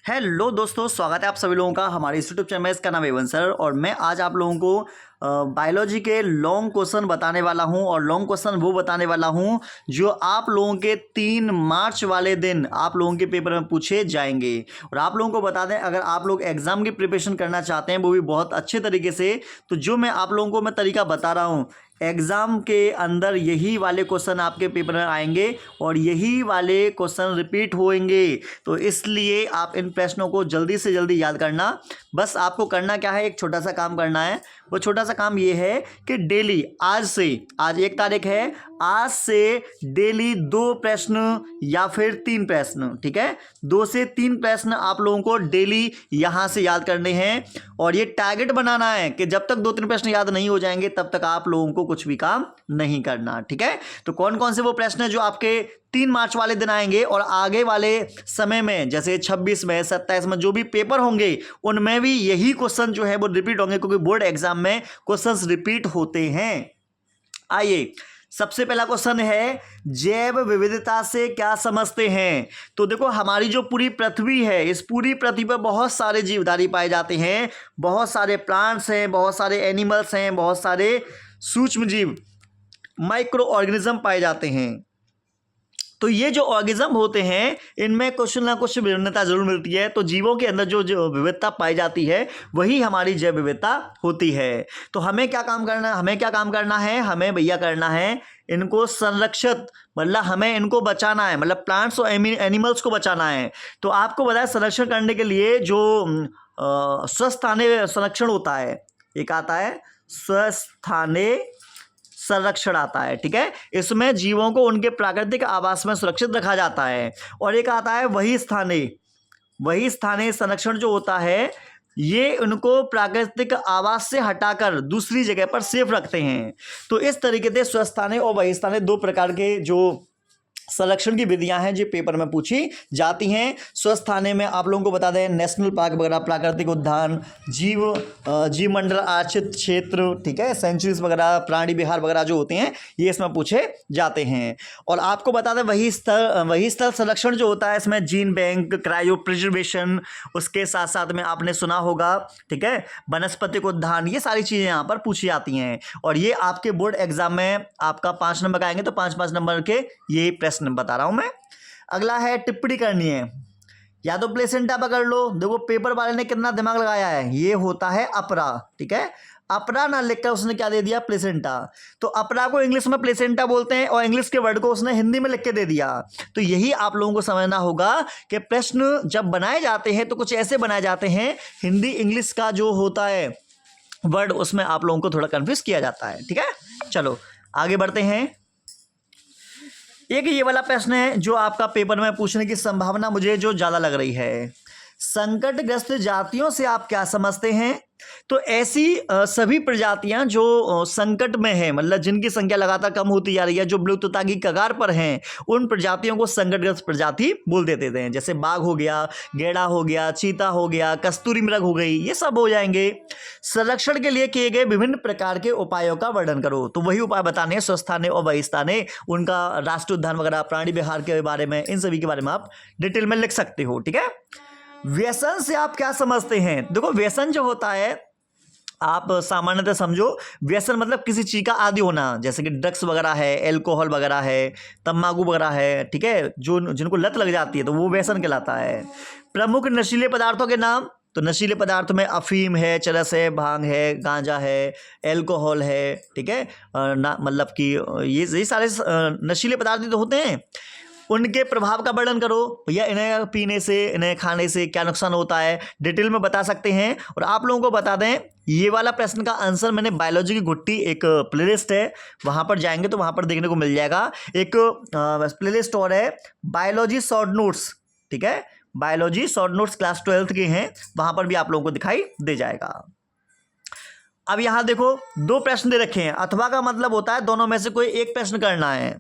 Hello दोस्तों, स्वागत है आप सभी लोगों का हमारे यूट्यूब चैनल में। इसका नाम है एवन सर और मैं आज आप लोगों को बायोलॉजी के लॉन्ग क्वेश्चन बताने वाला हूं। और लॉन्ग क्वेश्चन वो बताने वाला हूं जो आप लोगों के 3 मार्च वाले दिन आप लोगों के पेपर में पूछे जाएंगे। और आप लोगों को बता दें, अगर आप लोग एग्जाम की प्रिपरेशन करना चाहते हैं वो भी बहुत अच्छे तरीके से, तो जो मैं आप लोगों को तरीका बता रहा हूँ, एग्ज़ाम के अंदर यही वाले क्वेश्चन आपके पेपर में आएंगे और यही वाले क्वेश्चन रिपीट होंगे। तो इसलिए आप इन प्रश्नों को जल्दी से जल्दी याद करना। बस आपको करना क्या है, एक छोटा सा काम करना है। वो छोटा सा काम ये है कि डेली आज 1 तारीख है, आज से डेली 2 प्रश्न या फिर 3 प्रश्न, ठीक है, 2 से 3 प्रश्न आप लोगों को डेली यहाँ से याद करने हैं। और ये टारगेट बनाना है कि जब तक 2-3 प्रश्न याद नहीं हो जाएंगे तब तक आप लोगों को कुछ भी काम नहीं करना, ठीक है। तो कौन कौन से वो प्रश्न है जो आपके 3 मार्च वाले दिन आएंगे और आगे वाले समय में जैसे 26 में 27 में जो भी पेपर होंगे उनमें भी यही क्वेश्चन जो है वो रिपीट होंगे, क्योंकि बोर्ड एग्जाम में क्वेश्चंस रिपीट होते हैं। आइए, सबसे पहला क्वेश्चन है, जैव विविधता से क्या समझते हैं। तो देखो, हमारी जो पूरी पृथ्वी है, इस पूरी पृथ्वी पर बहुत सारे जीवधारी पाए जाते हैं, बहुत सारे प्लांट्स हैं, बहुत सारे एनिमल्स हैं, बहुत सारे सूक्ष्म जीव माइक्रो ऑर्गेनिज्म पाए जाते हैं। तो ये जो ऑर्गेनिज्म होते हैं इनमें कुछ ना कुछ विभिन्नता जरूर मिलती है। तो जीवों के अंदर जो विविधता पाई जाती है वही हमारी जैव विविधता होती है। तो हमें क्या काम करना है, हमें भैया करना है इनको संरक्षित, मतलब हमें इनको बचाना है, मतलब प्लांट्स और एनिमल्स को बचाना है। तो आपको बताया, संरक्षण करने के लिए जो स्वस्थानीय संरक्षण होता है, एक आता है स्वस्थानीय संरक्षण आता है, ठीक है। इसमें जीवों को उनके प्राकृतिक आवास में सुरक्षित रखा जाता है। और एक आता है वही स्थानीय संरक्षण जो होता है, ये उनको प्राकृतिक आवास से हटाकर दूसरी जगह पर सेफ रखते हैं। तो इस तरीके से स्वस्थानीय और वही स्थानीय 2 प्रकार के जो संरक्षण की विधियां हैं जो पेपर में पूछी जाती हैं। स्वस्थानीय में आप लोगों को बता दें, नेशनल पार्क वगैरह, प्राकृतिक उद्यान, जीव मंडल आरक्षित क्षेत्र, ठीक है, सेंचुरीज वगैरह, प्राणी विहार वगैरह जो होते हैं ये इसमें पूछे जाते हैं। और आपको बता दें, वही स्थल संरक्षण जो होता है, इसमें जीन बैंक, क्रायो प्रिजर्वेशन, उसके साथ साथ में आपने सुना होगा, ठीक है, वनस्पतिक उद्यान, ये सारी चीज़ें यहाँ पर पूछी जाती हैं। और ये आपके बोर्ड एग्जाम में आपका 5 नंबर का आएंगे, तो 5-5 नंबर के ये प्रश्न बता रहा हूं मैं। अगला है, टिप्पणी करनी है, या तो प्लेसेंटा पकड़ लो। देखो, पेपर वाले ने कितना दिमाग लगाया है, ये होता है अपरा, ठीक है। अपरा ना लिखकर उसने क्या दे दिया, प्लेसेंटा। तो अपरा को इंग्लिश में प्लेसेंटा बोलते हैं और इंग्लिश के वर्ड को उसने हिंदी में लिख के दे दिया। तो यही आप लोगों को समझना होगा कि प्रश्न जब बनाए जाते हैं तो कुछ ऐसे बनाए जाते हैं, हिंदी इंग्लिश का जो होता है वर्ड, उसमें आप लोगों को थोड़ा कंफ्यूज किया जाता है, ठीक है। चलो आगे बढ़ते हैं। एक ये वाला प्रश्न है जो आपका पेपर में पूछने की संभावना मुझे जो ज़्यादा लग रही है, संकटग्रस्त जातियों से आप क्या समझते हैं। तो ऐसी सभी प्रजातियां जो संकट में हैं, मतलब जिनकी संख्या लगातार कम होती जा रही है, जो विलुप्तता की कगार पर हैं, उन प्रजातियों को संकटग्रस्त प्रजाति बोल देते थे। जैसे बाघ हो गया, गेड़ा हो गया, चीता हो गया, कस्तूरी मृग हो गई, ये सब हो जाएंगे। संरक्षण के लिए किए गए विभिन्न प्रकार के उपायों का वर्णन करो। तो वही उपाय बताने हैं, स्वस्थानीय और बहिस्थानीय, उनका राष्ट्रीय उद्यान वगैरह, प्राणी विहार के बारे में, इन सभी के बारे में आप डिटेल में लिख सकते हो, ठीक है। व्यसन से आप क्या समझते हैं। देखो, व्यसन जो होता है, आप सामान्यतः समझो, व्यसन मतलब किसी चीज़ का आदी होना, जैसे कि ड्रग्स वगैरह है, एल्कोहल वगैरह है, तम्बाकू वगैरह है, ठीक है, जो जिनको लत लग जाती है तो वो व्यसन कहलाता है। प्रमुख नशीले पदार्थों के नाम, तो नशीले पदार्थ में अफीम है, चरस है, भांग है, गांजा है, एल्कोहल है, ठीक है, मतलब कि ये सारे नशीले पदार्थ तो होते हैं। उनके प्रभाव का वर्णन करो, भैया इन्हें पीने से, इन्हें खाने से क्या नुकसान होता है, डिटेल में बता सकते हैं। और आप लोगों को बता दें, ये वाला प्रश्न का आंसर मैंने बायोलॉजी की गुट्टी, एक प्लेलिस्ट है, वहाँ पर जाएंगे तो वहाँ पर देखने को मिल जाएगा। एक प्लेलिस्ट और है, बायोलॉजी शॉर्ट नोट्स, ठीक है, biology short notes class 12th के हैं, वहाँ पर भी आप लोगों को दिखाई दे जाएगा। अब यहाँ देखो, 2 प्रश्न दे रखे हैं। अथवा का मतलब होता है दोनों में से कोई एक प्रश्न करना है।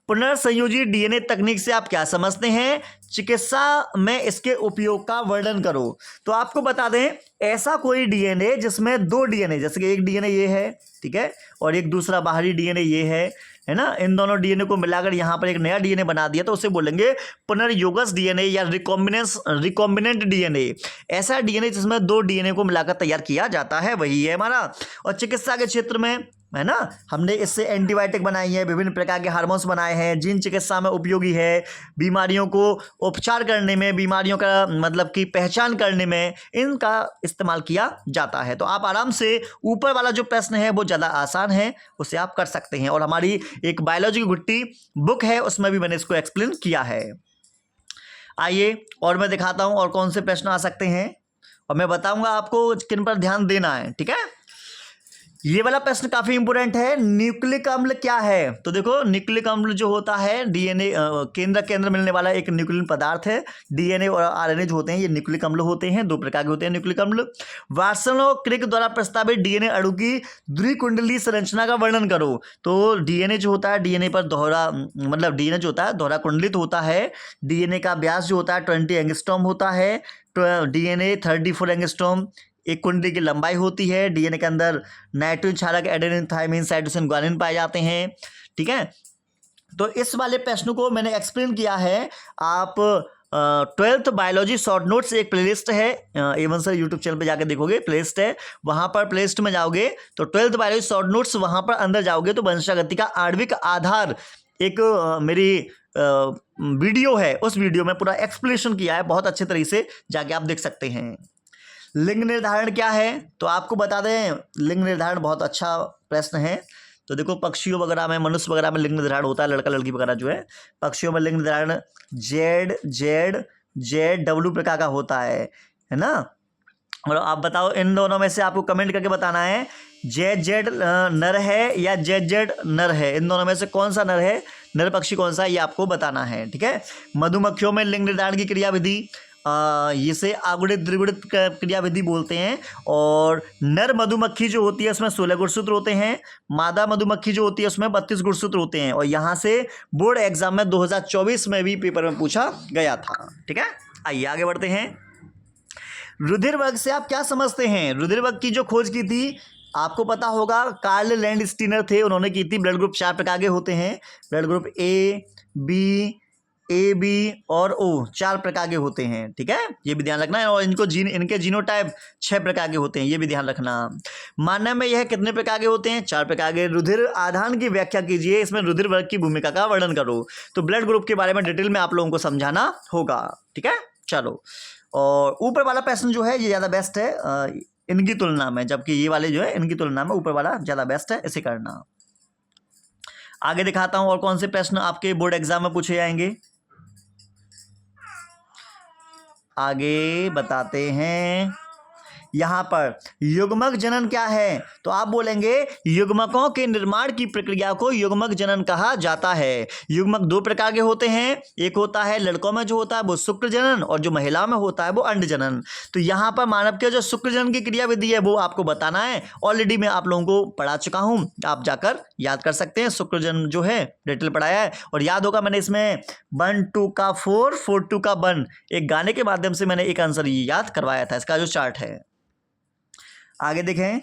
पुनर्संयोजी डीएनए तकनीक से आप क्या समझते हैं, चिकित्सा में इसके उपयोग का वर्णन करो। तो आपको बता दें, ऐसा कोई डीएनए जिसमें 2 डीएनए, जैसे कि एक डीएनए ये है, ठीक है, और एक दूसरा बाहरी डीएनए ये है, है ना, इन दोनों डीएनए को मिलाकर यहाँ पर एक नया डीएनए बना दिया तो उसे बोलेंगे पुनर्योगस डीएनए या रिकॉम्बिनेंट डीएनए। ऐसा डीएनए जिसमें दो डीएनए को मिलाकर तैयार किया जाता है, वही है हमारा। और चिकित्सा के क्षेत्र में, है ना, हमने इससे एंटीबायोटिक बनाई है, विभिन्न प्रकार के हार्मोन्स बनाए हैं, जीन चिकित्सा में उपयोगी है, बीमारियों को उपचार करने में, बीमारियों का मतलब कि पहचान करने में इनका इस्तेमाल किया जाता है। तो आप आराम से ऊपर वाला जो प्रश्न है वो ज़्यादा आसान है, उसे आप कर सकते हैं। और हमारी एक बायोलॉजी की गुट्टी बुक है, उसमें भी मैंने इसको एक्सप्लेन किया है। आइए और मैं दिखाता हूँ और कौन से प्रश्न आ सकते हैं, और मैं बताऊँगा आपको किन पर ध्यान देना है, ठीक है। ये वाला प्रश्न काफी इंपोर्टेंट है, न्यूक्लिक अम्ल क्या है। तो देखो, न्यूक्लिक अम्ल जो होता है डीएनए केंद्र मिलने वाला एक न्यूक्लियन पदार्थ है। डीएनए और आरएनए जो होते हैं ये न्यूक्लिक अम्ल होते हैं, दो प्रकार के होते हैं न्यूक्लिक अम्ल। वाटसन और क्रिक द्वारा प्रस्तावित डीएनए अणु की द्विकुंडलीय संरचना का वर्णन करो। तो डीएनए जो होता है, डीएनए पर दोहरा मतलब डीएनए जो होता है दोहरा कुंडलित होता है। डीएनए का व्यास जो होता है 20 एंगस्ट्रॉम होता है। डीएनए 34 एंगस्ट्रॉम एक कुंडली की लंबाई होती है। डीएनए के अंदर नाइट्रोजन क्षारक, एडेनिन, थायमिन, साइटोसिन, ग्वानिन पाए जाते हैं, ठीक है। तो इस वाले प्रश्न को मैंने एक्सप्लेन किया है। आप 12th बायोलॉजी शॉर्ट नोट्स एक प्लेलिस्ट है, A1 सर यूट्यूब चैनल पे जाकर देखोगे, प्लेलिस्ट है, वहां पर प्लेलिस्ट में जाओगे तो 12th बायोलॉजी शॉर्ट नोट्स, वहां पर अंदर जाओगे तो वंशागति का आणविक आधार एक मेरी वीडियो है, उस वीडियो में पूरा एक्सप्लेनेशन किया है, बहुत अच्छे तरीके से जाके आप देख सकते हैं। लिंग निर्धारण क्या है, तो आपको बता दें, लिंग निर्धारण बहुत अच्छा प्रश्न है। तो देखो, पक्षियों वगैरह में, मनुष्य वगैरह में लिंग निर्धारण होता है, लड़का लड़की वगैरह जो है, पक्षियों में लिंग निर्धारण ZW प्रकार का होता है ना। और आप बताओ, इन दोनों में से आपको कमेंट करके बताना है ZZ नर है या ZZ नर है, इन दोनों में से कौन सा नर है, नर पक्षी कौन सा है, ये आपको बताना है, ठीक है। मधुमक्खियों में लिंग निर्धारण की क्रियाविधि इसे आगुणित द्विगुणित क्रियाविधि बोलते हैं। और नर मधुमक्खी जो होती है उसमें 16 गुणसूत्र होते हैं, मादा मधुमक्खी जो होती है उसमें 32 गुणसूत्र होते हैं। और यहाँ से बोर्ड एग्जाम में 2024 में भी पेपर में पूछा गया था, ठीक है। आइए आगे बढ़ते हैं। रुधिर वर्ग से आप क्या समझते हैं। रुधिर वर्ग की जो खोज की थी आपको पता होगा, कार्ल लैंडस्टीनर थे, उन्होंने की थी। ब्लड ग्रुप 4 प्रकार के होते हैं, ब्लड ग्रुप ए बी और ओ 4 प्रकार के होते हैं, ठीक है, ये भी ध्यान रखना है। और इनके जीनोटाइप 6 प्रकार के होते हैं, ये भी ध्यान रखना। मानव में यह कितने प्रकार के होते हैं, 4 प्रकार के। रुधिर आधान की व्याख्या कीजिए, इसमें रुधिर वर्ग की भूमिका का वर्णन करो। तो ब्लड ग्रुप के बारे में डिटेल में आप लोगों को समझाना होगा, ठीक है। चलो, और ऊपर वाला प्रश्न जो है ये ज़्यादा बेस्ट है इनकी तुलना में, जबकि ये वाले जो है इनकी तुलना में ऊपर वाला ज़्यादा बेस्ट है, इसे करना। आगे दिखाता हूँ और कौन से प्रश्न आपके बोर्ड एग्जाम में पूछे जाएंगे, आगे बताते हैं। यहाँ पर युग्मक जनन क्या है, तो आप बोलेंगे युग्मकों के निर्माण की प्रक्रिया को युग्मक जनन कहा जाता है। युग्मक 2 प्रकार के होते हैं, एक होता है लड़कों में जो होता है वो शुक्र जनन, और जो महिलाओं में होता है वो अंड जनन। तो यहाँ पर मानव के जो शुक्र जनन की क्रियाविधि है वो आपको बताना है। ऑलरेडी मैं आप लोगों को पढ़ा चुका हूँ, आप जाकर याद कर सकते हैं। शुक्र जनन जो है डिटेल पढ़ाया है, और याद होगा मैंने इसमें 1 2 का 4 4 2 का 1 एक गाने के माध्यम से मैंने एक आंसर ये याद करवाया था, इसका जो चार्ट है। आगे देखें,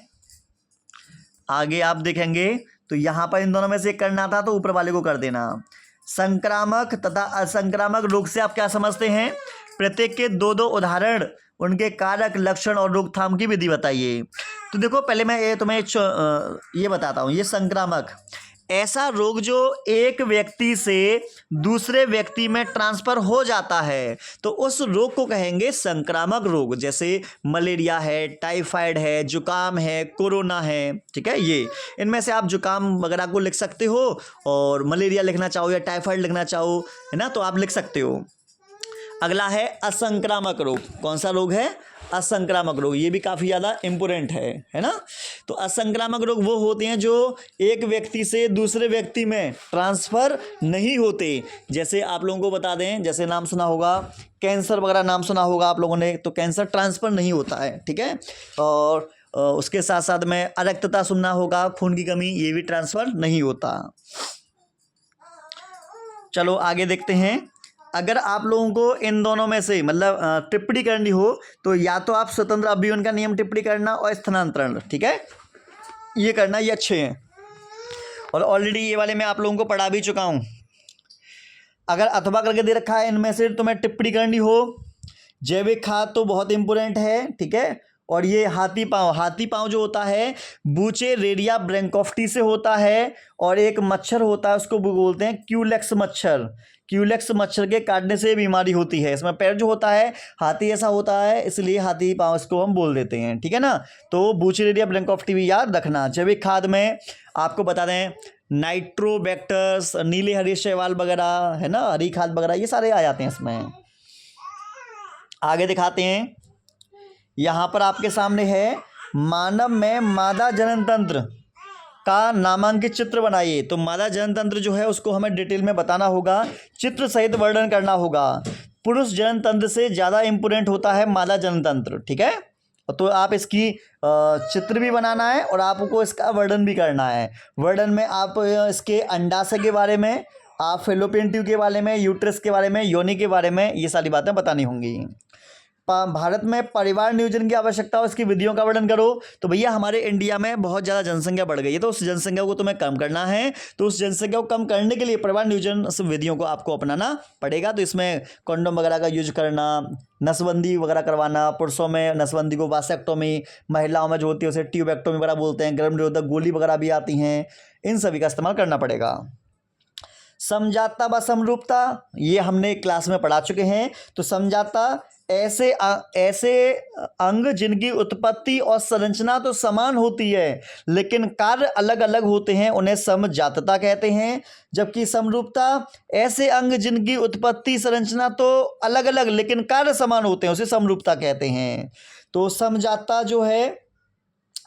आगे आप देखेंगे तो यहाँ पर इन दोनों में से एक करना था, तो ऊपर वाले को कर देना। संक्रामक तथा असंक्रामक रोग से आप क्या समझते हैं, प्रत्येक के 2-2 उदाहरण, उनके कारक, लक्षण और रोकथाम की विधि बताइए। तो देखो, पहले मैं तुम्हें ये बताता हूँ। ये संक्रामक ऐसा रोग जो एक व्यक्ति से दूसरे व्यक्ति में ट्रांसफर हो जाता है, तो उस रोग को कहेंगे संक्रामक रोग। जैसे मलेरिया है, टाइफाइड है, जुकाम है, कोरोना है, ठीक है। ये इनमें से आप जुकाम वगैरह को लिख सकते हो, और मलेरिया लिखना चाहो या टाइफाइड लिखना चाहो, है ना, तो आप लिख सकते हो। अगला है असंक्रामक रोग। कौन सा रोग है, असंक्रामक रोग। ये भी काफ़ी ज़्यादा इम्पोर्टेंट है ना। तो असंक्रामक रोग वो होते हैं जो एक व्यक्ति से दूसरे व्यक्ति में ट्रांसफ़र नहीं होते। जैसे आप लोगों को बता दें, जैसे नाम सुना होगा कैंसर वगैरह, नाम सुना होगा आप लोगों ने, तो कैंसर ट्रांसफ़र नहीं होता है, ठीक है। और उसके साथ साथ में अरक्तता सुनना होगा, खून की कमी, ये भी ट्रांसफ़र नहीं होता। चलो आगे देखते हैं। अगर आप लोगों को इन दोनों में से मतलब टिप्पणी करनी हो, तो या तो आप स्वतंत्र अभिवन का नियम टिप्पणी करना और स्थानांतरण, ठीक है, ये करना, ये अच्छे हैं। और ऑलरेडी ये वाले मैं आप लोगों को पढ़ा भी चुका हूँ। अगर अथवा करके दे रखा है इनमें से तुम्हें टिप्पणी करनी हो, जैविक खाद तो बहुत इंपॉर्टेंट है, ठीक है। और ये हाथी पाँव जो होता है बूचेरेरिया ब्रैंकोफ्टी से होता है, और एक मच्छर होता है उसको बोलते हैं क्यूलेक्स मच्छर। क्यूलेक्स मच्छर के काटने से बीमारी होती है। इसमें पैर जो होता है हाथी ऐसा होता है, इसलिए हाथी पाँव इसको हम बोल देते हैं, ठीक है ना। तो बूचेरेरिया ब्रैंकोफ्टी भी याद रखना। जैविक खाद में आपको बता दें नाइट्रोबैक्टर्स, नीले हरे शैवाल वगैरह है ना, हरी खाद वगैरह ये सारे आ जाते हैं इसमें। आगे दिखाते हैं, यहाँ पर आपके सामने है मानव में मादा जनन तंत्र का नामांकित चित्र बनाइए। तो मादा जनन तंत्र जो है उसको हमें डिटेल में बताना होगा, चित्र सहित वर्णन करना होगा। पुरुष जनन तंत्र से ज़्यादा इम्पोर्टेंट होता है मादा जनन तंत्र, ठीक है। तो आप इसकी चित्र भी बनाना है और आपको इसका वर्णन भी करना है। वर्णन में आप इसके अंडाशय के बारे में, आप फेलोपियन ट्यूब के बारे में, यूट्रस के बारे में, योनि के बारे में, ये सारी बातें बतानी होंगी। भारत में परिवार नियोजन की आवश्यकता और इसकी विधियों का वर्णन करो। तो भैया हमारे इंडिया में बहुत ज़्यादा जनसंख्या बढ़ गई है, तो उस जनसंख्या को तुम्हें कम करना है। तो उस जनसंख्या को कम करने के लिए परिवार नियोजन विधियों को आपको अपनाना पड़ेगा। तो इसमें कंडोम वगैरह का यूज करना, नसबंदी वगैरह करवाना, पुरुषों में नसबंदी को वासेक्टोमी, महिलाओं में जो होती है उसे ट्यूबेक्टोमी वगैरह बोलते हैं, गर्भ निरोधक गोली वगैरह भी आती हैं, इन सभी का इस्तेमाल करना पड़ेगा। समझाता व समरूपता ये हमने क्लास में पढ़ा चुके हैं। तो समझाता ऐसे अंग जिनकी उत्पत्ति और संरचना तो समान होती है लेकिन कार्य अलग अलग होते हैं, उन्हें समजातता कहते हैं। जबकि समरूपता ऐसे अंग जिनकी उत्पत्ति संरचना तो अलग अलग लेकिन कार्य समान होते हैं, उसे समरूपता कहते हैं। तो समजातता जो है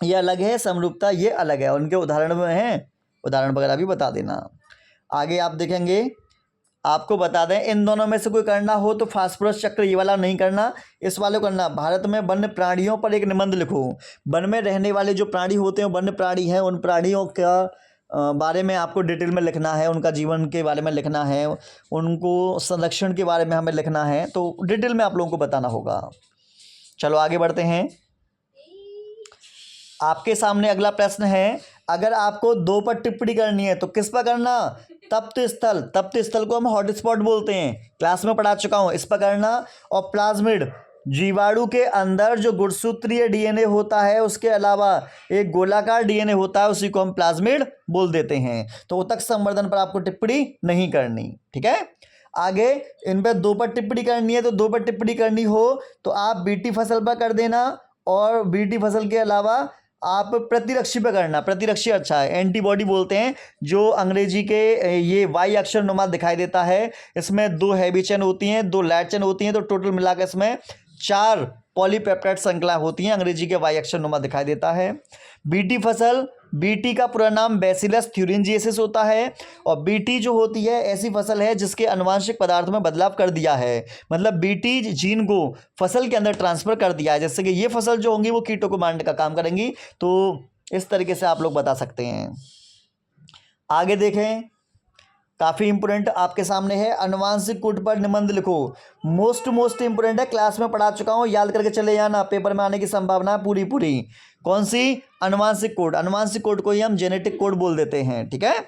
ये अलग है, समरूपता ये अलग है। उनके उदाहरण में हैं, उदाहरण वगैरह भी बता देना। आगे आप देखेंगे, आपको बता दें इन दोनों में से कोई करना हो तो फास्फोरस चक्र ये वाला नहीं करना, इस वाले को करना। भारत में वन्य प्राणियों पर एक निबंध लिखो। वन में रहने वाले जो प्राणी होते हैं वन्य प्राणी हैं, उन प्राणियों का बारे में आपको डिटेल में लिखना है, उनका जीवन के बारे में लिखना है, उनको संरक्षण के बारे में हमें लिखना है। तो डिटेल में आप लोगों को बताना होगा। चलो आगे बढ़ते हैं। आपके सामने अगला प्रश्न है, अगर आपको 2 पर टिप्पणी करनी है तो किस पर करना? तप्त स्थल को हम हॉटस्पॉट बोलते हैं, क्लास में पढ़ा चुका हूँ, इस पर करना। और प्लाज्मिड, जीवाणु के अंदर जो गुणसूत्रीय डीएनए होता है उसके अलावा एक गोलाकार डीएनए होता है, उसी को हम प्लाज्मिड बोल देते हैं। तो ऊतक संवर्धन पर आपको टिप्पणी नहीं करनी, ठीक है। आगे इन पर 2 पर टिप्पणी करनी है, तो 2 पर टिप्पणी करनी हो तो आप बीटी फसल पर कर देना, और बीटी फसल के अलावा आप प्रतिरक्षी पे करना। प्रतिरक्षी अच्छा है, एंटीबॉडी बोलते हैं, जो अंग्रेजी के ये वाई अक्षर नुमा दिखाई देता है। इसमें 2 हैवी चेन होती हैं, 2 लाइट चेन होती हैं, तो टोटल मिलाकर इसमें 4 पॉलीपेप्टाइड श्रृंखला होती हैं, अंग्रेजी के वाई अक्षर नुमा दिखाई देता है। बीटी फसल, बीटी का पूरा नाम बैसिलस थ्यूरिंजिएसिस होता है, और बीटी जो होती है ऐसी फसल है जिसके अनुवांशिक पदार्थ में बदलाव कर दिया है, मतलब बीटी जीन को फसल के अंदर ट्रांसफर कर दिया है, जैसे कि ये फसल जो होंगी वो कीटों को मारने का काम करेंगी। तो इस तरीके से आप लोग बता सकते हैं। आगे देखें, काफ़ी इंपोर्टेंट आपके सामने है, अनुवांशिक कोड पर निबंध लिखो। मोस्ट इंपोर्टेंट है, क्लास में पढ़ा चुका हूँ, याद करके चले जाना, पेपर में आने की संभावना पूरी। कौन सी? अनुवांशिक कोड। अनुवांशिक कोड को ही हम जेनेटिक कोड बोल देते हैं, ठीक है।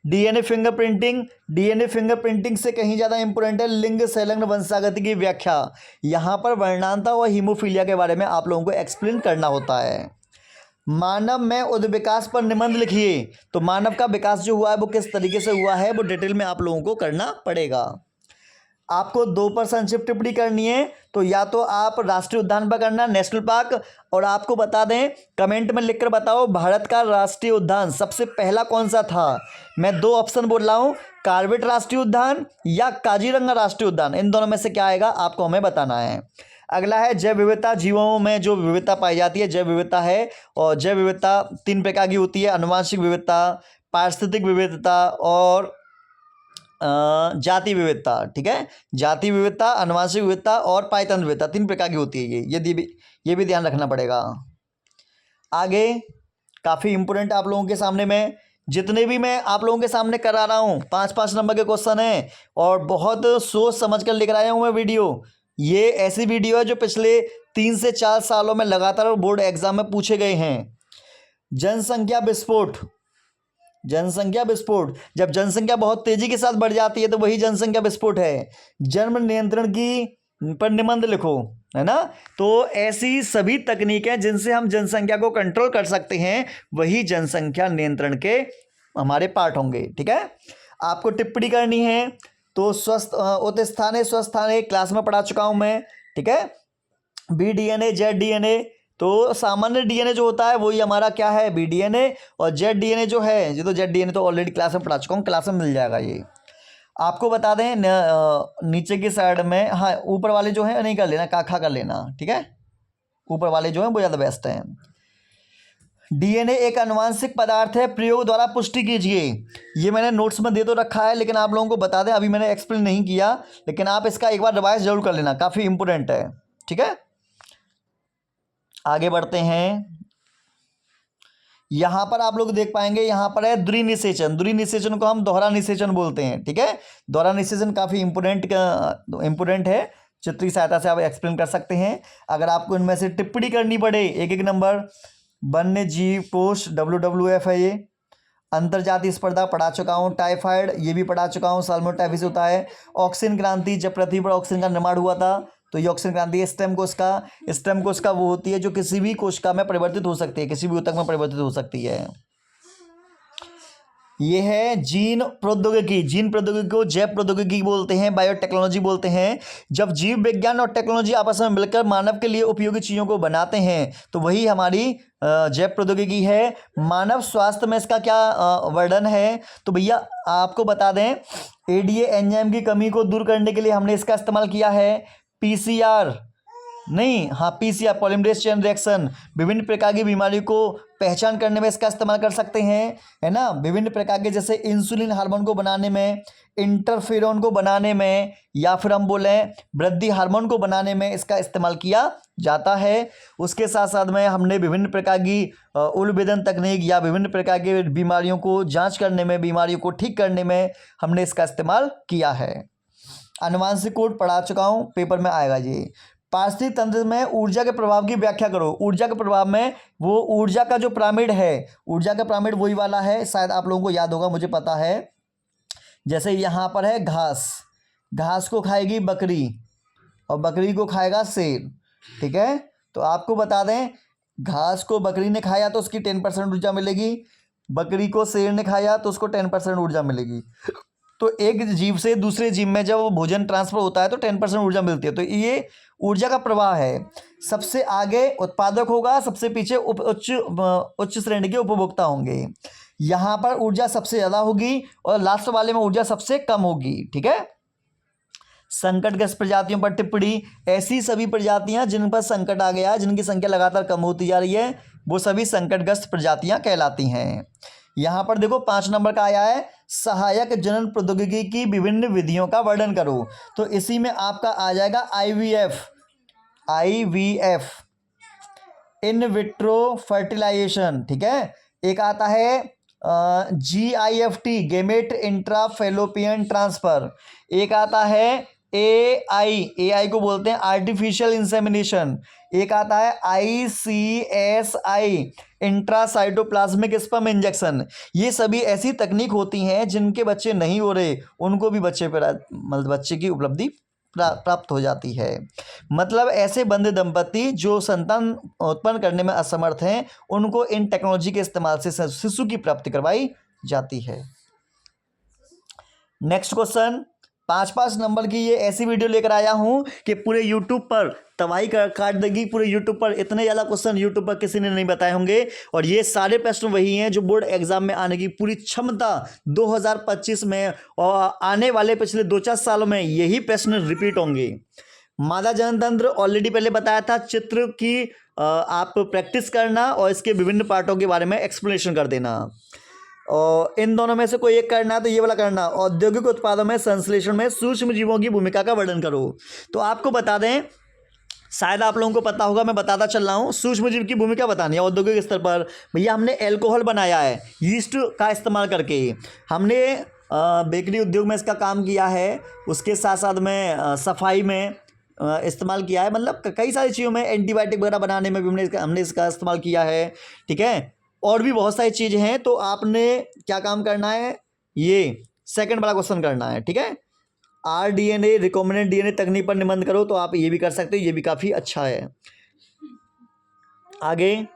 डीएनए फिंगरप्रिंटिंग, डीएनए फिंगरप्रिंटिंग से कहीं ज़्यादा इंपोर्टेंट है लिंग संलग्न वंशागति की व्याख्या। यहाँ पर वर्णांता और हीमोफीलिया के बारे में आप लोगों को एक्सप्लेन करना होता है। मानव में उद्विकास पर निबंध लिखिए। तो मानव का विकास जो हुआ है वो किस तरीके से हुआ है वो डिटेल में आप लोगों को करना पड़ेगा। आपको 2 पर संक्षिप्त टिप्पणी करनी है, तो या तो आप राष्ट्रीय उद्यान पर करना, नेशनल पार्क, और आपको बता दें कमेंट में लिखकर बताओ भारत का राष्ट्रीय उद्यान सबसे पहला कौन सा था। मैं 2 ऑप्शन बोल रहा हूँ, कार्बेट राष्ट्रीय उद्यान या काजीरंगा राष्ट्रीय उद्यान, इन दोनों में से क्या आएगा आपको हमें बताना है। अगला है जैव विविधता। जीवों में जो विविधता पाई जाती है जैव विविधता है, और जैव विविधता 3 प्रकार की होती है, अनुवांशिक विविधता, पारिस्थितिक विविधता और जाति विविधता, ठीक है। जाति विविधता, अनुवांशिक विविधता और पायतंत्र विविधता 3 प्रकार की होती है ये भी ध्यान रखना पड़ेगा। आगे काफ़ी इंपोर्टेंट आप लोगों के सामने में जितने भी मैं आप लोगों के सामने करा रहा हूँ 5-5 नंबर के क्वेश्चन हैं, और बहुत सोच समझ कर लिख रहा हूँ मैं वीडियो। ये ऐसी वीडियो है जो पिछले 3 से 4 सालों में लगातार बोर्ड एग्जाम में पूछे गए हैं। जनसंख्या विस्फोट, जनसंख्या विस्फोट, जब जनसंख्या बहुत तेजी के साथ बढ़ जाती है तो वही जनसंख्या विस्फोट है। जन्म नियंत्रण की पर निबंध लिखो, है ना। तो ऐसी सभी तकनीकें जिनसे हम जनसंख्या को कंट्रोल कर सकते हैं वही जनसंख्या नियंत्रण के हमारे पार्ट होंगे। ठीक है, आपको टिप्पणी करनी है तो स्वस्थ उत्स्थाने स्वस्थाने क्लास में पढ़ा चुका हूं मैं। ठीक है, बी डीएनए जेड डीएनए, तो सामान्य डीएनए जो होता है वही हमारा क्या है, बी डीएनए, और जेड डीएनए जो है, ये तो जेड डीएनए तो ऑलरेडी क्लास में पढ़ा चुका हूँ, क्लास में मिल जाएगा ये। आपको बता दें नीचे की साइड में, हाँ ऊपर वाले जो है नहीं कर लेना, काखा कर लेना। ठीक है, ऊपर वाले जो है वो ज़्यादा बेस्ट हैं। डीएनए एक आनुवंशिक पदार्थ है, प्रयोग द्वारा पुष्टि कीजिए। ये मैंने नोट्स में दे तो रखा है, लेकिन आप लोगों को बता दें, अभी मैंने एक्सप्लेन नहीं किया, लेकिन आप इसका एक बार रिवाइज जरूर कर लेना, काफ़ी इंपॉर्टेंट है। ठीक है, आगे बढ़ते हैं। यहां पर आप लोग देख पाएंगे, यहां पर है द्वि निषेचन। द्वि निषेचन को हम दोहरा निषेचन बोलते हैं। ठीक है, दोहरा निषेचन काफ़ी इंपोर्टेंट है, चित्र की सहायता से आप एक्सप्लेन कर सकते हैं। अगर आपको इनमें से टिप्पणी करनी पड़े एक एक नंबर, वन्य जीव कोष WWF है ये, अंतर्जातीय स्पर्धा पढ़ा चुका हूँ, टाइफाइड ये भी पढ़ा चुका हूँ, साल्मोनेलाइटिस होता है, ऑक्सीजन क्रांति जब पृथ्वी पर ऑक्सीजन का निर्माण हुआ था तो ये ऑक्सीजन क्रांति। स्टेम कोशिका वो होती है जो किसी भी कोशिका में परिवर्तित हो सकती है, किसी भी ऊतक में परिवर्तित हो सकती है। ये है जीन प्रौद्योगिकी। जीन प्रौद्योगिकी को जैव प्रौद्योगिकी बोलते हैं, बायोटेक्नोलॉजी बोलते हैं। जब जीव विज्ञान और टेक्नोलॉजी आपस में मिलकर मानव के लिए उपयोगी चीज़ों को बनाते हैं तो वही हमारी जैव प्रौद्योगिकी है। मानव स्वास्थ्य में इसका क्या वर्णन है, तो भैया आपको बता दें, एडीए एंजाइम की कमी को दूर करने के लिए हमने इसका इस्तेमाल किया है। पीसीआर नहीं, हाँ पीसीआर पॉलीमरेज चेन रिएक्शन, विभिन्न प्रकार की बीमारी को पहचान करने में इसका इस्तेमाल कर सकते हैं, है ना। विभिन्न प्रकार के जैसे इंसुलिन हार्मोन को बनाने में, इंटरफेरोन को बनाने में, या फिर हम बोलें वृद्धि हार्मोन को बनाने में इसका इस्तेमाल किया जाता है। उसके साथ साथ में हमने विभिन्न प्रकार की उलबेदन तकनीक या विभिन्न प्रकार की बीमारियों को जाँच करने में, बीमारियों को ठीक करने में हमने इसका इस्तेमाल किया है। आनुवांशिक कोड पढ़ा चुका हूँ, पेपर में आएगा जी। पारिस्थितिक तंत्र में ऊर्जा के प्रभाव की व्याख्या करो। ऊर्जा के प्रभाव में वो ऊर्जा का जो पिरामिड है, ऊर्जा का पिरामिड वही वाला है, शायद आप लोगों को याद होगा, मुझे पता है। जैसे यहाँ पर है घास, घास को खाएगी बकरी और बकरी को खाएगा शेर। ठीक है, तो आपको बता दें, घास को बकरी ने खाया तो उसकी 10% ऊर्जा मिलेगी, बकरी को शेर ने खाया तो उसको 10% ऊर्जा मिलेगी। तो एक जीव से दूसरे जीव में जब भोजन ट्रांसफर होता है तो 10% ऊर्जा मिलती है। तो ये ऊर्जा का प्रवाह है। सबसे आगे उत्पादक होगा, सबसे पीछे उच्च श्रेणी के उपभोक्ता होंगे। यहाँ पर ऊर्जा सबसे ज़्यादा होगी और लास्ट वाले में ऊर्जा सबसे कम होगी। ठीक है, संकटग्रस्त प्रजातियों पर टिप्पणी। ऐसी सभी प्रजातियाँ जिन पर संकट आ गया है, जिनकी संख्या लगातार कम होती जा रही है, वो सभी संकटग्रस्त प्रजातियाँ कहलाती हैं। यहाँ पर देखो 5 नंबर का आया है, सहायक जनन प्रौद्योगिकी की विभिन्न विधियों का वर्णन करो। तो इसी में आपका आ जाएगा IVF, इन विट्रो फर्टिलाइजेशन। ठीक है, एक आता है GIFT, gamete intra fallopian transfer. एक आता है AI को बोलते हैं आर्टिफिशियल इंसेमिनेशन। एक आता है ICSI, इंट्रासाइटोप्लाज्मिक स्पर्म इंजेक्शन। ये सभी ऐसी तकनीक होती हैं जिनके बच्चे नहीं हो रहे उनको भी बच्चे की उपलब्धि प्राप्त हो जाती है। मतलब ऐसे बंधे दंपति जो संतान उत्पन्न करने में असमर्थ हैं उनको इन टेक्नोलॉजी के इस्तेमाल से शिशु की प्राप्ति करवाई जाती है। नेक्स्ट क्वेश्चन, 5 नंबर की ये ऐसी वीडियो लेकर आया हूँ कि पूरे यूट्यूब पर तबाही काट देगी। पूरे यूट्यूब पर इतने ज़्यादा क्वेश्चन यूट्यूब पर किसी ने नहीं बताए होंगे, और ये सारे प्रश्न वही हैं जो बोर्ड एग्जाम में आने की पूरी क्षमता 2025 में और आने वाले पिछले 2-4 सालों में यही प्रश्न रिपीट होंगे। मादा जनतंत्र ऑलरेडी पहले बताया था, चित्र की आप प्रैक्टिस करना और इसके विभिन्न पार्टों के बारे में एक्सप्लेनेशन कर देना, और इन दोनों में से कोई एक करना है तो ये वाला करना। औद्योगिक उत्पादों में संश्लेषण में सूक्ष्म जीवों की भूमिका का वर्णन करो। तो आपको बता दें, शायद आप लोगों को पता होगा, मैं बताता चल रहा हूँ। सूक्ष्म जीव की भूमिका बतानी है औद्योगिक स्तर पर। भैया हमने एल्कोहल बनाया है यीस्ट का इस्तेमाल करके, हमने बेकरी उद्योग में इसका काम किया है, उसके साथ साथ में सफाई में इस्तेमाल किया है, मतलब कई सारी चीज़ों में, एंटीबायोटिक वगैरह बनाने में भी हमने इसका इस्तेमाल किया है। ठीक है, और भी बहुत सारी चीज़ें हैं। तो आपने क्या काम करना है, ये सेकंड वाला क्वेश्चन करना है, ठीक है। RDNA रिकॉम्बिनेंट DNA तकनीक पर निबंध करो, तो आप ये भी कर सकते हो, ये भी काफ़ी अच्छा है। आगे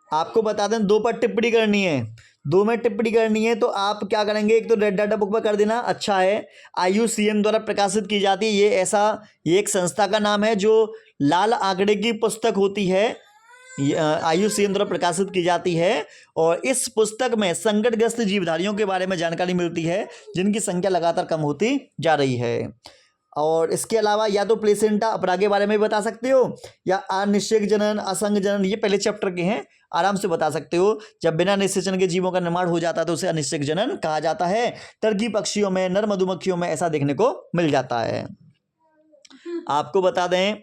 आपको बता दें 2 पर टिप्पणी करनी है, 2 में टिप्पणी करनी है, तो आप क्या करेंगे, एक तो रेड डाटा बुक पर कर देना, अच्छा है। IUCN द्वारा प्रकाशित की जाती है, ये एक संस्था का नाम है जो लाल आंकड़े की पुस्तक होती है, IUCN द्वारा प्रकाशित की जाती है। और इस पुस्तक में संकटग्रस्त जीवधारियों के बारे में जानकारी मिलती है जिनकी संख्या लगातार कम होती जा रही है। और इसके अलावा या तो प्लेसेंटा अपरा के बारे में भी बता सकते हो, या अनिषेक जनन, असंग जनन, ये पहले चैप्टर के हैं, आराम से बता सकते हो। जब बिना निषेचन के जीवों का निर्माण हो जाता है तो उसे अनिषेक जनन कहा जाता है। टर्की पक्षियों में, नर मधुमक्खियों में ऐसा देखने को मिल जाता है। आपको बता दें,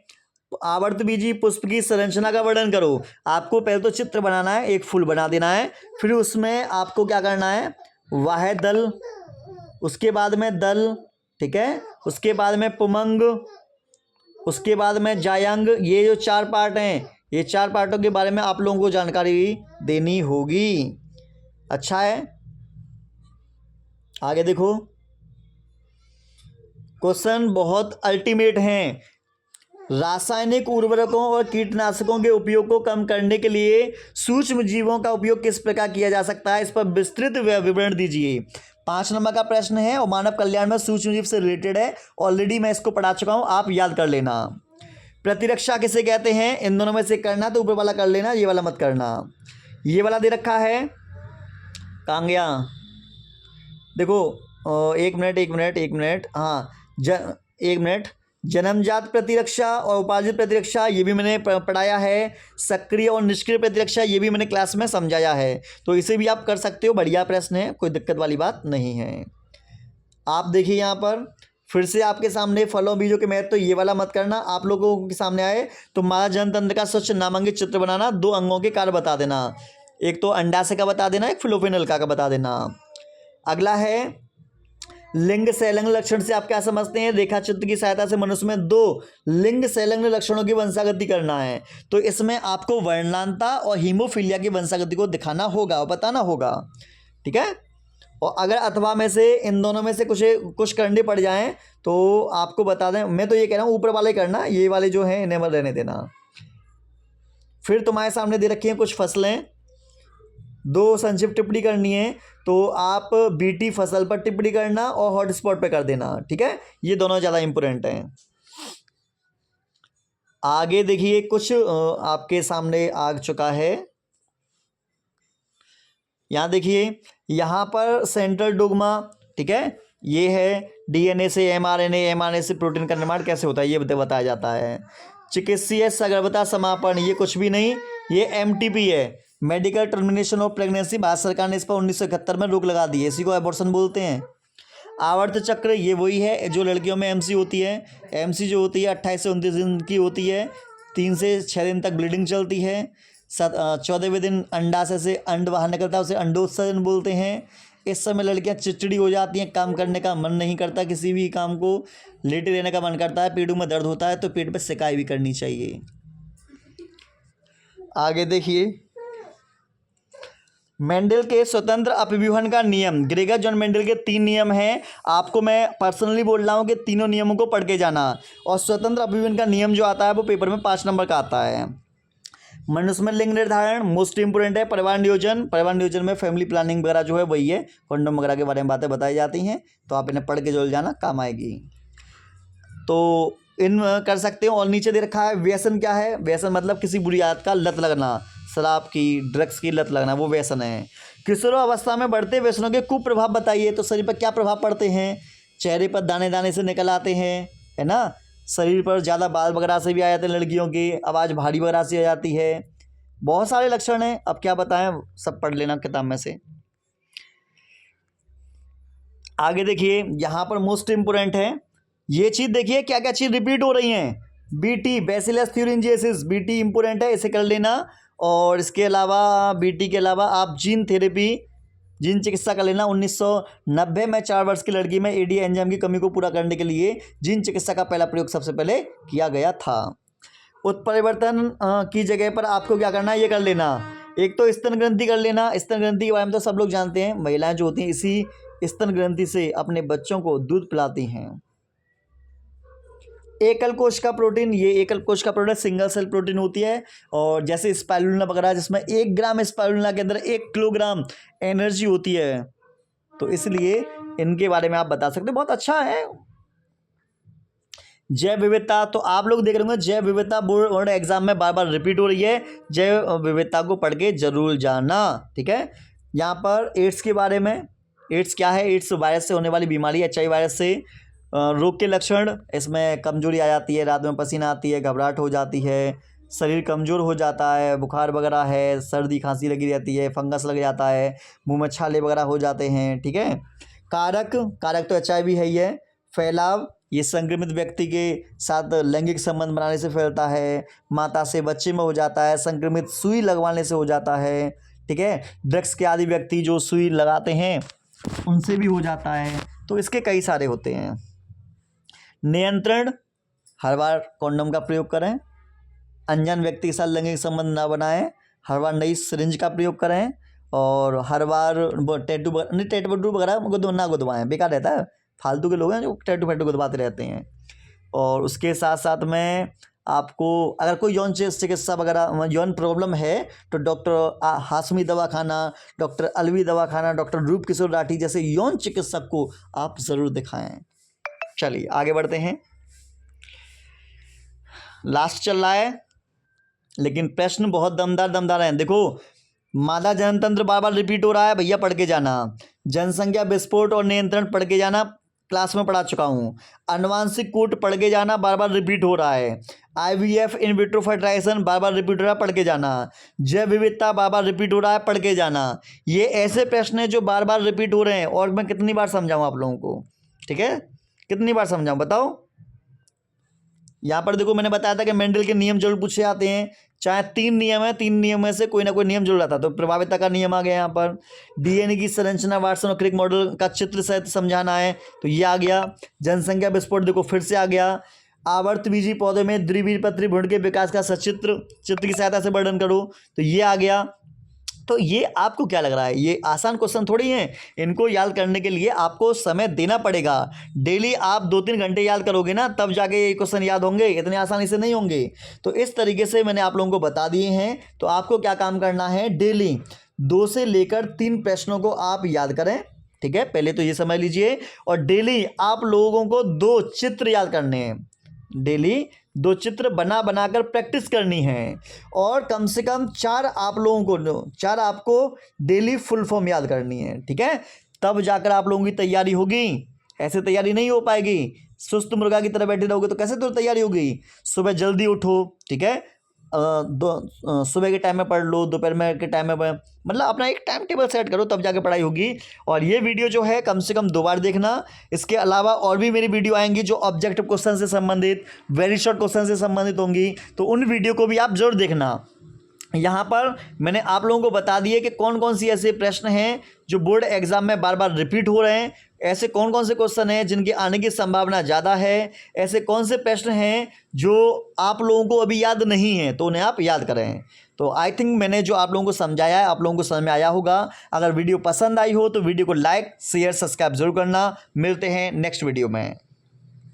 आवर्तबीजी पुष्प की संरचना का वर्णन करो। आपको पहले तो चित्र बनाना है, एक फूल बना देना है, फिर उसमें आपको क्या करना है, वाह दल, उसके बाद में दल, ठीक है, उसके बाद में पुमंग, उसके बाद में जायंग। ये जो 4 पार्ट हैं, ये 4 पार्टों के बारे में आप लोगों को जानकारी देनी होगी। अच्छा है, आगे देखो, क्वेश्चन बहुत अल्टीमेट हैं। रासायनिक उर्वरकों और कीटनाशकों के उपयोग को कम करने के लिए सूक्ष्म जीवों का उपयोग किस प्रकार किया जा सकता है, इस पर विस्तृत विवरण दीजिए। 5 नंबर का प्रश्न है और मानव कल्याण में सूक्ष्म जीव से रिलेटेड है। ऑलरेडी मैं इसको पढ़ा चुका हूं, आप याद कर लेना। प्रतिरक्षा किसे कहते हैं, इन दोनों में से करना तो ऊपर वाला कर लेना, ये वाला मत करना। ये वाला दे रखा है, कहाँ गया, देखो, एक मिनट, हाँ, एक मिनट। जन्मजात प्रतिरक्षा और उपार्जित प्रतिरक्षा, ये भी मैंने पढ़ाया है। सक्रिय और निष्क्रिय प्रतिरक्षा, ये भी मैंने क्लास में समझाया है, तो इसे भी आप कर सकते हो। बढ़िया प्रश्न है, कोई दिक्कत वाली बात नहीं है। आप देखिए यहाँ पर फिर से आपके सामने फलों बीजों के महत्व, तो ये वाला मत करना। आप लोगों के सामने आए तो मानव जनतंत्र का स्वच्छ नामांकित चित्र बनाना, 2 अंगों के कार्य बता देना, एक तो अंडाशय का बता देना, एक फिलोफेनल का बता देना। अगला है लिंग संलग्न लक्षण से आप क्या समझते हैं, रेखा चित्र की सहायता से मनुष्य में 2 लिंग संलग्न लक्षणों की वंशागति करना है। तो इसमें आपको वर्णांता और हीमोफीलिया की वंशागति को दिखाना होगा और बताना होगा, ठीक है। और अगर अथवा में से इन दोनों में से कुछ करने पड़ जाएं तो आपको बता दें, मैं तो ये कह रहा हूँ ऊपर वाले करना, ये वाले जो हैं इन्हें मत रहने देना। फिर तुम्हारे सामने दे रखी हैं कुछ फसलें, 2 संक्षिप्त टिप्पणी करनी है, तो आप बीटी फसल पर टिप्पणी करना और हॉटस्पॉट पे कर देना, ठीक है। ये दोनों ज़्यादा इंपॉर्टेंट हैं। आगे देखिए, कुछ आपके सामने आ चुका है, यहाँ देखिए, यहाँ पर सेंट्रल डोग्मा, ठीक है, ये है DNA से mRNA से प्रोटीन का निर्माण कैसे होता है, ये बताया जाता है। चिकित्सीय सगर्भता समापन, ये कुछ भी नहीं, ये MTP है, medical termination of pregnancy. Bharat सरकार ने इस पर 1971 में रोक लगा दी है, इसी को एबॉर्शन बोलते हैं। आवर्त चक्र, ये वही है जो लड़कियों में MC होती है। MC जो होती है 28 से 29 दिन की होती है, 3 से 6 दिन तक ब्लीडिंग चलती है। 14वें दिन अंडाशय से अंड बाहर निकलता है, उसे अंडोत्सर्जन बोलते हैं। इस समय लड़कियां चिड़चिड़ी हो जाती हैं, काम करने का मन नहीं करता, किसी भी काम को लेटे रहने का मन करता है, पेटों में दर्द होता है, तो पेट पर सिकाई भी करनी चाहिए। आगे देखिए, मेंडल के स्वतंत्र अपव्यूहन का नियम, ग्रेगर जॉन मेंडल के 3 नियम हैं। आपको मैं पर्सनली बोल रहा हूँ कि तीनों नियमों को पढ़ के जाना। और स्वतंत्र अपव्यूहन का नियम जो आता है वो पेपर में 5 नंबर का आता है। मनुष्य में लिंग निर्धारण मोस्ट इंपोर्टेंट है। परिवार नियोजन में फैमिली प्लानिंग वगैरह जो है वही है, कंडोम वगैरह के बारे में बातें बताई जाती हैं, तो आप इन्हें पढ़ के जो जाना, काम आएगी। तो इन कर सकते हो। और नीचे दे रखा है व्यसन क्या है, व्यसन मतलब किसी बुरी आदत का लत लगना, शराब की, ड्रग्स की लत लगना, वो व्यसन है। किशोरावस्था में बढ़ते व्यसनों के कुप्रभाव बताइए, तो शरीर पर क्या प्रभाव पड़ते हैं, चेहरे पर दाने दाने से निकल आते हैं, है ना, शरीर पर ज़्यादा बाल वगैरह से भी आ जाते हैं, लड़कियों की आवाज़ भारी वगैरह से आ जाती है, बहुत सारे लक्षण हैं। अब क्या बताएं, सब पढ़ लेना किताब में से। आगे देखिए, यहाँ पर मोस्ट इम्पोर्टेंट है ये चीज़, देखिए क्या क्या चीज़ रिपीट हो रही हैं। BT बैसिलस थ्यूरिंजिएसिस, BT इंपोर्टेंट है, इसे कर लेना। और इसके अलावा BT के अलावा आप जीन थेरेपी, जीन चिकित्सा कर लेना। 1990 में 4 वर्ष की लड़की में ADA एंजाइम की कमी को पूरा करने के लिए जीन चिकित्सा का पहला प्रयोग सबसे पहले किया गया था। उत्परिवर्तन की जगह पर आपको क्या करना है, ये कर लेना, एक तो स्तन ग्रंथि कर लेना। स्तन ग्रंथि के बारे में तो सब लोग जानते हैं, महिलाएं जो होती हैं इसी स्तन ग्रंथि से अपने बच्चों को दूध पिलाती हैं। एकल कोश का प्रोटीन, ये एकल कोश का प्रोटीन सिंगल सेल प्रोटीन होती है, और जैसे स्पाइरुलिना वगैरह जिसमें 1 ग्राम स्पाइरुलिना के अंदर 1 किलोग्राम एनर्जी होती है, तो इसलिए इनके बारे में आप बता सकते हैं, बहुत अच्छा है। जैव विविधता, तो आप लोग देख रहे होंगे जैव विविधता बोर्ड एग्जाम में बार बार रिपीट हो रही है, जैव विविधता को पढ़ के जरूर जाना, ठीक है। यहाँ पर एड्स के बारे में, एड्स क्या है, एड्स वायरस से होने वाली बीमारी, HIV वायरस से। रोग के लक्षण, इसमें कमजोरी आ जाती है, रात में पसीना आती है, घबराहट हो जाती है, शरीर कमज़ोर हो जाता है, बुखार वगैरह है, सर्दी खांसी लगी रहती है, फंगस लग जाता है, मुंह में छाले वगैरह हो जाते हैं, ठीक है। कारक, कारक तो HIV है ही है। फैलाव, ये संक्रमित व्यक्ति के साथ लैंगिक संबंध बनाने से फैलता है, माता से बच्चे में हो जाता है, संक्रमित सुई लगवाने से हो जाता है, ठीक है। ड्रग्स के आदि व्यक्ति जो सुई लगाते हैं उनसे भी हो जाता है, तो इसके कई सारे होते हैं। नियंत्रण, हर बार कॉन्डोम का प्रयोग करें, अनजान व्यक्ति के साथ लैंगिक संबंध ना बनाएं, हर बार नई सिरिंज का प्रयोग करें, और हर बार टैटू वगैरह ना गुदवाएं, बेकार रहता है, फालतू के लोग हैं जो टैटू फैटू गुदवाते रहते हैं। और उसके साथ साथ में आपको अगर कोई यौन चिकित्सा वगैरह यौन प्रॉब्लम है तो डॉक्टर हाशमी दवाखाना, डॉक्टर अलवी दवाखाना, डॉक्टर रूप किशोर राठी जैसे यौन चिकित्सक को आप ज़रूर दिखाएं। चलिए आगे बढ़ते हैं, लास्ट चल रहा है लेकिन प्रश्न बहुत दमदार हैं। देखो, मादा जनतंत्र बार बार रिपीट हो रहा है, भैया पढ़ के जाना। जनसंख्या विस्फोट और नियंत्रण पढ़ के जाना, क्लास में पढ़ा चुका हूँ। अनुवांशिक कूट पढ़ के जाना, बार बार रिपीट हो रहा है। IVF इन विट्रो फर्टिलाइजेशन बार बार रिपीट हो रहा है, पढ़ के जाना। जैव विविधता बार बार रिपीट हो रहा है, पढ़ के जाना। ये ऐसे प्रश्न हैं जो बार बार रिपीट हो रहे हैं, और मैं कितनी बार समझाऊँ आप लोगों को, ठीक है, कितनी बार समझाऊँ बताओ। यहाँ पर देखो मैंने बताया था कि मेंडल के नियम जरूर पूछे आते हैं, चाहे 3 नियम है, 3 नियम में से कोई ना कोई नियम जरूर आता, तो प्रभाविता का नियम आ गया। यहाँ पर DNA की संरचना वाटसन और क्रिक मॉडल का चित्र सहित समझाना है, तो ये आ गया। जनसंख्या विस्फोट देखो फिर से आ गया। आवर्तबीजी पौधे में द्विबीजपत्री भ्रूण के विकास का सचित्र चित्र की सहायता से वर्णन करो, तो ये आ गया। तो ये आपको क्या लग रहा है, ये आसान क्वेश्चन थोड़ी हैं, इनको याद करने के लिए आपको समय देना पड़ेगा। डेली आप 2-3 घंटे याद करोगे ना, तब जाके ये क्वेश्चन याद होंगे, इतने आसानी से नहीं होंगे। तो इस तरीके से मैंने आप लोगों को बता दिए हैं। तो आपको क्या काम करना है, डेली 2 से लेकर 3 प्रश्नों को आप याद करें, ठीक है, पहले तो ये समझ लीजिए। और डेली आप लोगों को 2 चित्र याद करने हैं, डेली 2 चित्र बना बनाकर प्रैक्टिस करनी है। और कम से कम 4 आप लोगों को 4 आपको डेली फुल फॉर्म याद करनी है, ठीक है, तब जाकर आप लोगों की तैयारी होगी। ऐसे तैयारी नहीं हो पाएगी, सुस्त मुर्गा की तरह बैठे रहोगे तो कैसे तो तैयारी होगी। सुबह जल्दी उठो, ठीक है, सुबह के टाइम में पढ़ लो, दोपहर में के टाइम में मतलब अपना एक टाइम टेबल सेट करो, तब जाके पढ़ाई होगी। और ये वीडियो जो है कम से कम 2 बार देखना। इसके अलावा और भी मेरी वीडियो आएंगी जो ऑब्जेक्टिव क्वेश्चन से संबंधित, वेरी शॉर्ट क्वेश्चन से संबंधित होंगी, तो उन वीडियो को भी आप जरूर देखना। यहाँ पर मैंने आप लोगों को बता दिए कि कौन कौन सी ऐसे प्रश्न हैं जो बोर्ड एग्जाम में बार बार रिपीट हो रहे हैं, ऐसे कौन कौन से क्वेश्चन हैं जिनके आने की संभावना ज़्यादा है, ऐसे कौन से प्रश्न हैं जो आप लोगों को अभी याद नहीं है, तो उन्हें आप याद करें। तो आई थिंक मैंने जो आप लोगों को समझाया है आप लोगों को समझ में आया होगा। अगर वीडियो पसंद आई हो तो वीडियो को लाइक शेयर सब्सक्राइब जरूर करना। मिलते हैं नेक्स्ट वीडियो में।